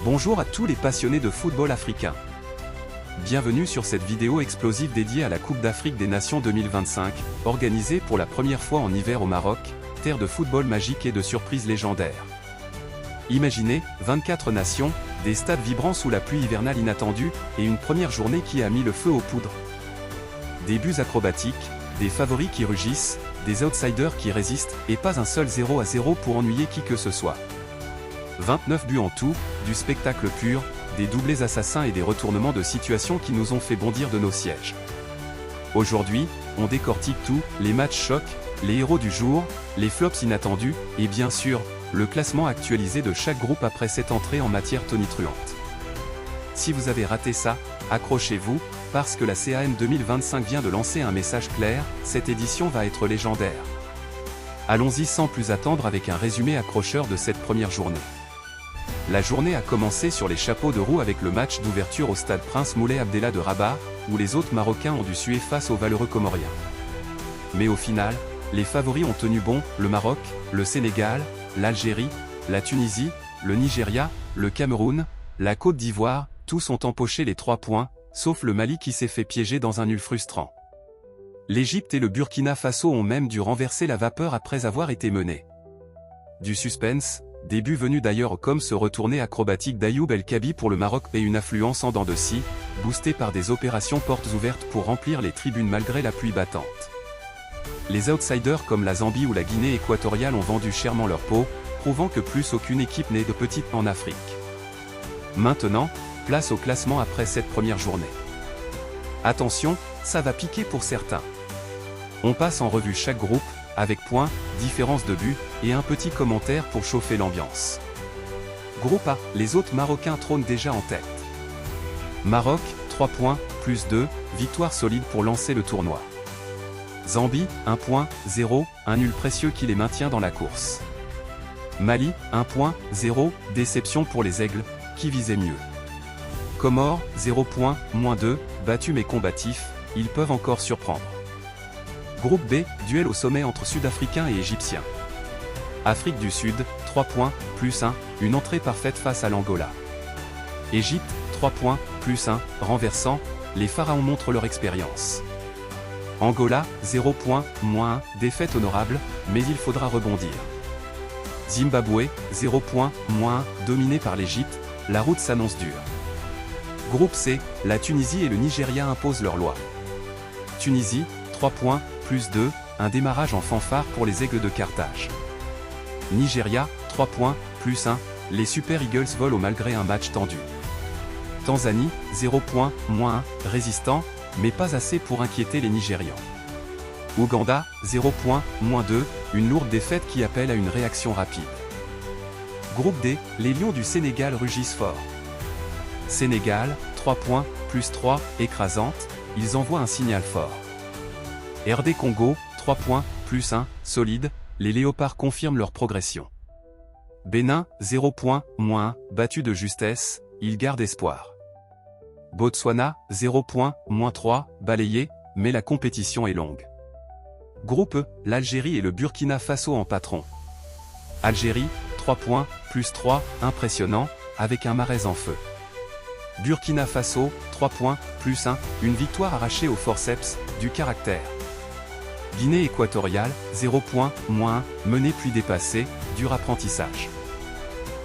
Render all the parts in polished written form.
Bonjour à tous les passionnés de football africain. Bienvenue sur cette vidéo explosive dédiée à la Coupe d'Afrique des Nations 2025, organisée pour la première fois en hiver au Maroc, terre de football magique et de surprises légendaires. Imaginez, 24 nations, des stades vibrants sous la pluie hivernale inattendue, et une première journée qui a mis le feu aux poudres. Des buts acrobatiques, des favoris qui rugissent, des outsiders qui résistent, et pas un seul 0-0 pour ennuyer qui que ce soit. 29 buts en tout, du spectacle pur, des doublés assassins et des retournements de situation qui nous ont fait bondir de nos sièges. Aujourd'hui, on décortique tout, les matchs chocs, les héros du jour, les flops inattendus, et bien sûr, le classement actualisé de chaque groupe après cette entrée en matière tonitruante. Si vous avez raté ça, accrochez-vous, parce que la CAN 2025 vient de lancer un message clair, cette édition va être légendaire. Allons-y sans plus attendre avec un résumé accrocheur de cette première journée. La journée a commencé sur les chapeaux de roue avec le match d'ouverture au stade Prince Moulay Abdellah de Rabat, où les hôtes marocains ont dû suer face aux valeureux Comoriens. Mais au final, les favoris ont tenu bon, le Maroc, le Sénégal, l'Algérie, la Tunisie, le Nigeria, le Cameroun, la Côte d'Ivoire, tous ont empoché les 3 points, sauf le Mali qui s'est fait piéger dans un nul frustrant. L'Égypte et le Burkina Faso ont même dû renverser la vapeur après avoir été menés. Du suspense, des buts venus d'ailleurs comme ce retourné acrobatique d'Ayoub El Kabi pour le Maroc et une affluence en dents de scie, boostée par des opérations portes ouvertes pour remplir les tribunes malgré la pluie battante. Les outsiders comme la Zambie ou la Guinée équatoriale ont vendu chèrement leur peau, prouvant que plus aucune équipe n'est de petite en Afrique. Maintenant, place au classement après cette première journée. Attention, ça va piquer pour certains. On passe en revue chaque groupe, avec points, différence de but, et un petit commentaire pour chauffer l'ambiance. Groupe A, les hôtes marocains trônent déjà en tête. Maroc, 3 points, plus 2, victoire solide pour lancer le tournoi. Zambie, 1 point, 0, un nul précieux qui les maintient dans la course. Mali, 1 point, 0, déception pour les aigles, qui visaient mieux. Comores, 0 point, moins 2, battus mais combatifs, ils peuvent encore surprendre. Groupe B, duel au sommet entre Sud-Africains et Égyptiens. Afrique du Sud, 3 points, plus 1, une entrée parfaite face à l'Angola. Égypte, 3 points, plus 1, renversant, les Pharaons montrent leur expérience. Angola, 0 points, moins 1, défaite honorable, mais il faudra rebondir. Zimbabwe, 0 points, moins 1, dominé par l'Égypte, la route s'annonce dure. Groupe C, la Tunisie et le Nigeria imposent leur loi. Tunisie, 3 points, plus 2, un démarrage en fanfare pour les aigles de Carthage. Nigeria, 3 points, plus 1, les Super Eagles volent malgré un match tendu. Tanzanie, 0 points, moins 1, résistant, mais pas assez pour inquiéter les Nigérians. Ouganda, 0 points, moins 2, une lourde défaite qui appelle à une réaction rapide. Groupe D, les Lions du Sénégal rugissent fort. Sénégal, 3 points, plus 3, écrasante, ils envoient un signal fort. RD Congo, 3 points, plus 1, solide, les Léopards confirment leur progression. Bénin, 0 points, moins 1, battu de justesse, ils gardent espoir. Botswana, 0 points, moins 3, balayé, mais la compétition est longue. Groupe E, l'Algérie et le Burkina Faso en patron. Algérie, 3 points, plus 3, impressionnant, avec un Mahrez en feu. Burkina Faso, 3 points, plus 1, une victoire arrachée au forceps, du caractère. Guinée équatoriale, 0 points, moins 1, menée puis dépassée, dur apprentissage.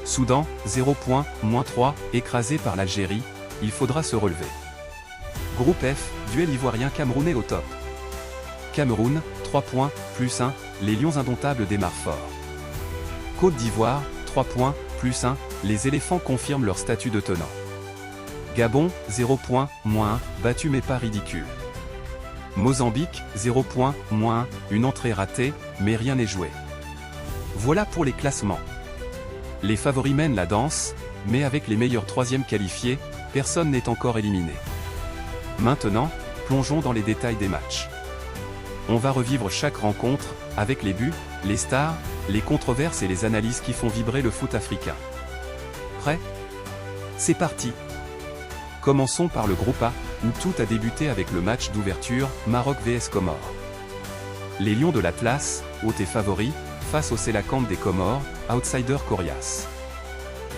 Soudan, 0 points, moins 3, écrasé par l'Algérie, il faudra se relever. Groupe F, duel ivoirien-camerounais au top. Cameroun, 3 points, plus 1, les Lions indomptables démarrent fort. Côte d'Ivoire, 3 points, plus 1, les éléphants confirment leur statut de tenant. Gabon, 0 points, moins 1, battu mais pas ridicule. Mozambique, 0 points, moins 1, une entrée ratée, mais rien n'est joué. Voilà pour les classements. Les favoris mènent la danse, mais avec les meilleurs 3e qualifiés, personne n'est encore éliminé. Maintenant, plongeons dans les détails des matchs. On va revivre chaque rencontre, avec les buts, les stars, les controverses et les analyses qui font vibrer le foot africain. Prêt? C'est parti! Commençons par le groupe A, où tout a débuté avec le match d'ouverture, Maroc vs Comores. Les Lions de l'Atlas, hôtes et favoris, face au Sélakamp des Comores, outsider coriace.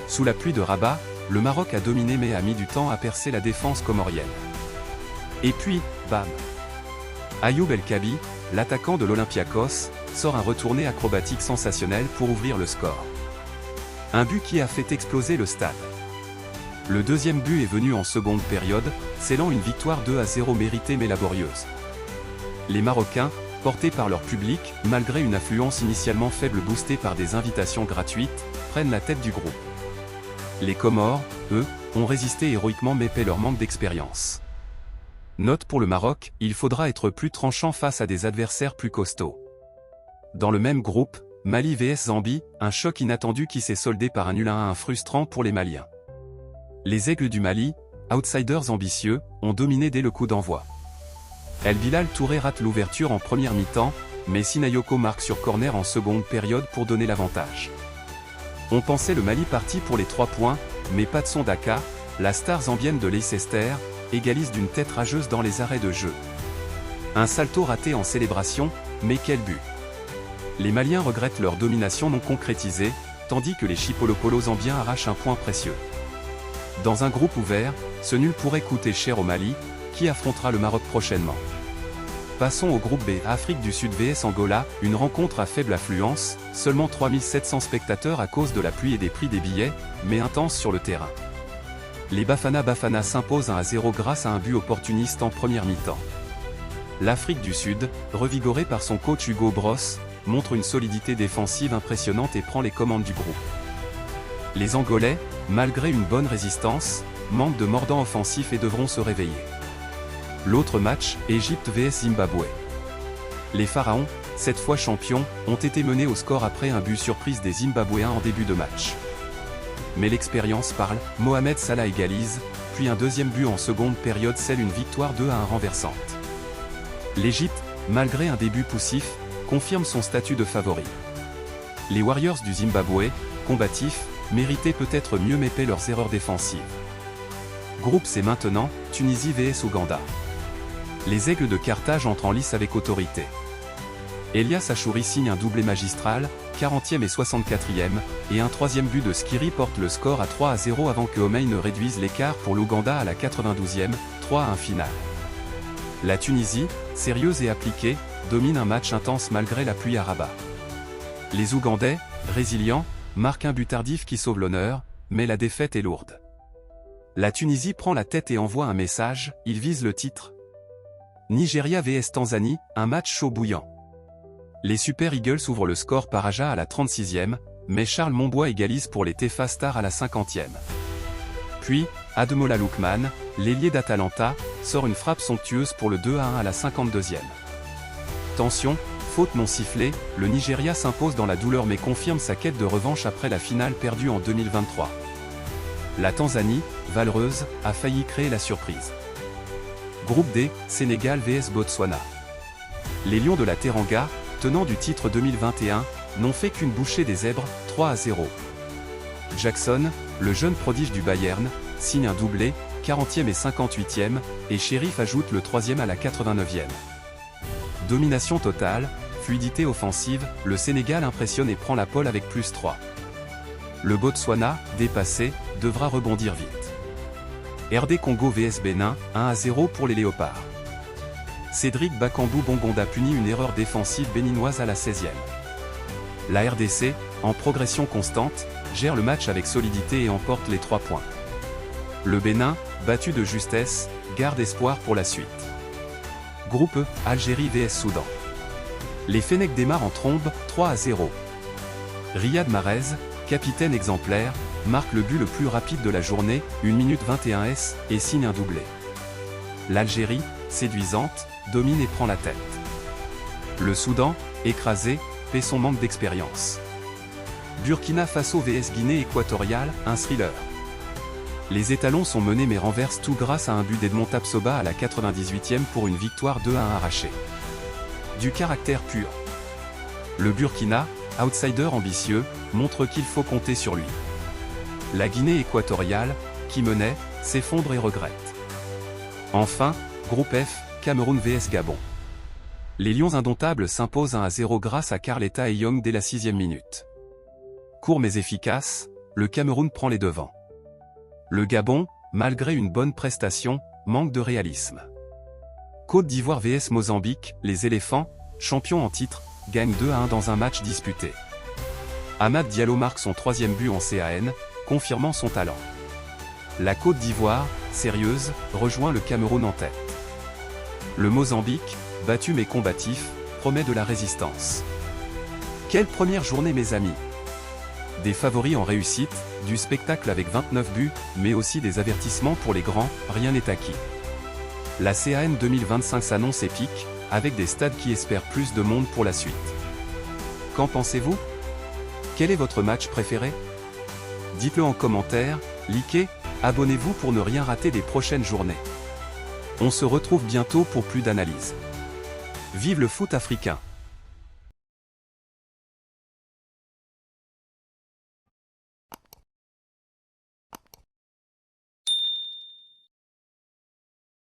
Sous la pluie de Rabat, le Maroc a dominé mais a mis du temps à percer la défense comorienne. Et puis, bam! Ayoub El Kabi, l'attaquant de l'Olympiakos, sort un retourné acrobatique sensationnel pour ouvrir le score. Un but qui a fait exploser le stade. Le deuxième but est venu en seconde période, scellant une victoire 2-0 méritée mais laborieuse. Les Marocains, portés par leur public, malgré une affluence initialement faible boostée par des invitations gratuites, prennent la tête du groupe. Les Comores, eux, ont résisté héroïquement mais paient leur manque d'expérience. Note pour le Maroc, il faudra être plus tranchant face à des adversaires plus costauds. Dans le même groupe, Mali vs Zambie, un choc inattendu qui s'est soldé par un 0-1 frustrant pour les Maliens. Les Aigles du Mali, outsiders ambitieux, ont dominé dès le coup d'envoi. El Bilal Touré rate l'ouverture en première mi-temps, mais Sinayoko marque sur corner en seconde période pour donner l'avantage. On pensait le Mali parti pour les 3 points, mais Patson Daka, la star zambienne de Leicester, égalise d'une tête rageuse dans les arrêts de jeu. Un salto raté en célébration, mais quel but! Les Maliens regrettent leur domination non concrétisée, tandis que les Chipolopolo zambiens arrachent un point précieux. Dans un groupe ouvert, ce nul pourrait coûter cher au Mali, qui affrontera le Maroc prochainement. Passons au groupe B, Afrique du Sud vs Angola, une rencontre à faible affluence, seulement 3700 spectateurs à cause de la pluie et des prix des billets, mais intense sur le terrain. Les Bafana s'imposent 1-0 grâce à un but opportuniste en première mi-temps. L'Afrique du Sud, revigorée par son coach Hugo Bross, montre une solidité défensive impressionnante et prend les commandes du groupe. Les Angolais, malgré une bonne résistance, manquent de mordant offensif et devront se réveiller. L'autre match, Égypte vs Zimbabwe. Les Pharaons, cette fois champions, ont été menés au score après un but surprise des Zimbabwéens en début de match. Mais l'expérience parle, Mohamed Salah égalise, puis un deuxième but en seconde période scelle une victoire 2-1 renversante. L'Égypte, malgré un début poussif, confirme son statut de favori. Les Warriors du Zimbabwe, combatifs, méritaient peut-être mieux mais paient leurs erreurs défensives. Groupe C maintenant, Tunisie vs Ouganda. Les Aigles de Carthage entrent en lice avec autorité. Elias Achouri signe un doublé magistral, 40e et 64e, et un troisième but de Skiri porte le score à 3-0 avant que Homey ne réduise l'écart pour l'Ouganda à la 92e, 3-1 finale. La Tunisie, sérieuse et appliquée, domine un match intense malgré la pluie à Rabat. Les Ougandais, résilients, marquent un but tardif qui sauve l'honneur, mais la défaite est lourde. La Tunisie prend la tête et envoie un message, il vise le titre. Nigeria vs Tanzanie, un match chaud bouillant. Les Super Eagles ouvrent le score par Aja à la 36e, mais Charles Monbois égalise pour les Taifa Stars à la 50e. Puis, Ademola Lookman, l'ailier d'Atalanta, sort une frappe somptueuse pour le 2-1 à la 52e. Tension, faute non sifflée, le Nigeria s'impose dans la douleur mais confirme sa quête de revanche après la finale perdue en 2023. La Tanzanie, valeureuse, a failli créer la surprise. Groupe D, Sénégal vs Botswana. Les Lions de la Teranga, tenants du titre 2021, n'ont fait qu'une bouchée des zèbres, 3-0. Jackson, le jeune prodige du Bayern, signe un doublé, 40e et 58e, et Sheriff ajoute le 3e à la 89e. Domination totale, fluidité offensive, le Sénégal impressionne et prend la pole avec +3. Le Botswana, dépassé, devra rebondir vite. RD Congo vs Bénin, 1-0 pour les Léopards. Cédric Bakambu Bongonda punit une erreur défensive béninoise à la 16e. La RDC, en progression constante, gère le match avec solidité et emporte les 3 points. Le Bénin, battu de justesse, garde espoir pour la suite. Groupe E, Algérie vs Soudan. Les Fennecs démarrent en trombe, 3-0. Riyad Mahrez, capitaine exemplaire, marque le but le plus rapide de la journée, 1 minute 21 s, et signe un doublé. L'Algérie, séduisante, domine et prend la tête. Le Soudan, écrasé, paie son manque d'expérience. Burkina Faso vs Guinée équatoriale, un thriller. Les étalons sont menés mais renversent tout grâce à un but d'Edmond Tapsoba à la 98e pour une victoire 2-1 arrachée. Du caractère pur. Le Burkina, outsider ambitieux, montre qu'il faut compter sur lui. La Guinée équatoriale, qui menait, s'effondre et regrette. Enfin, groupe F, Cameroun vs Gabon. Les Lions indomptables s'imposent 1-0 grâce à Carletta et Young dès la 6e minute. Court mais efficace, le Cameroun prend les devants. Le Gabon, malgré une bonne prestation, manque de réalisme. Côte d'Ivoire vs Mozambique, les éléphants, champions en titre, gagnent 2-1 dans un match disputé. Amad Diallo marque son 3e but en CAN, confirmant son talent. La Côte d'Ivoire, sérieuse, rejoint le Cameroun en tête. Le Mozambique, battu mais combatif, promet de la résistance. Quelle première journée mes amis! Des favoris en réussite, du spectacle avec 29 buts, mais aussi des avertissements pour les grands, rien n'est acquis. La CAN 2025 s'annonce épique, avec des stades qui espèrent plus de monde pour la suite. Qu'en pensez-vous? Quel est votre match préféré? Dites-le en commentaire, likez, abonnez-vous pour ne rien rater des prochaines journées. On se retrouve bientôt pour plus d'analyses. Vive le foot africain!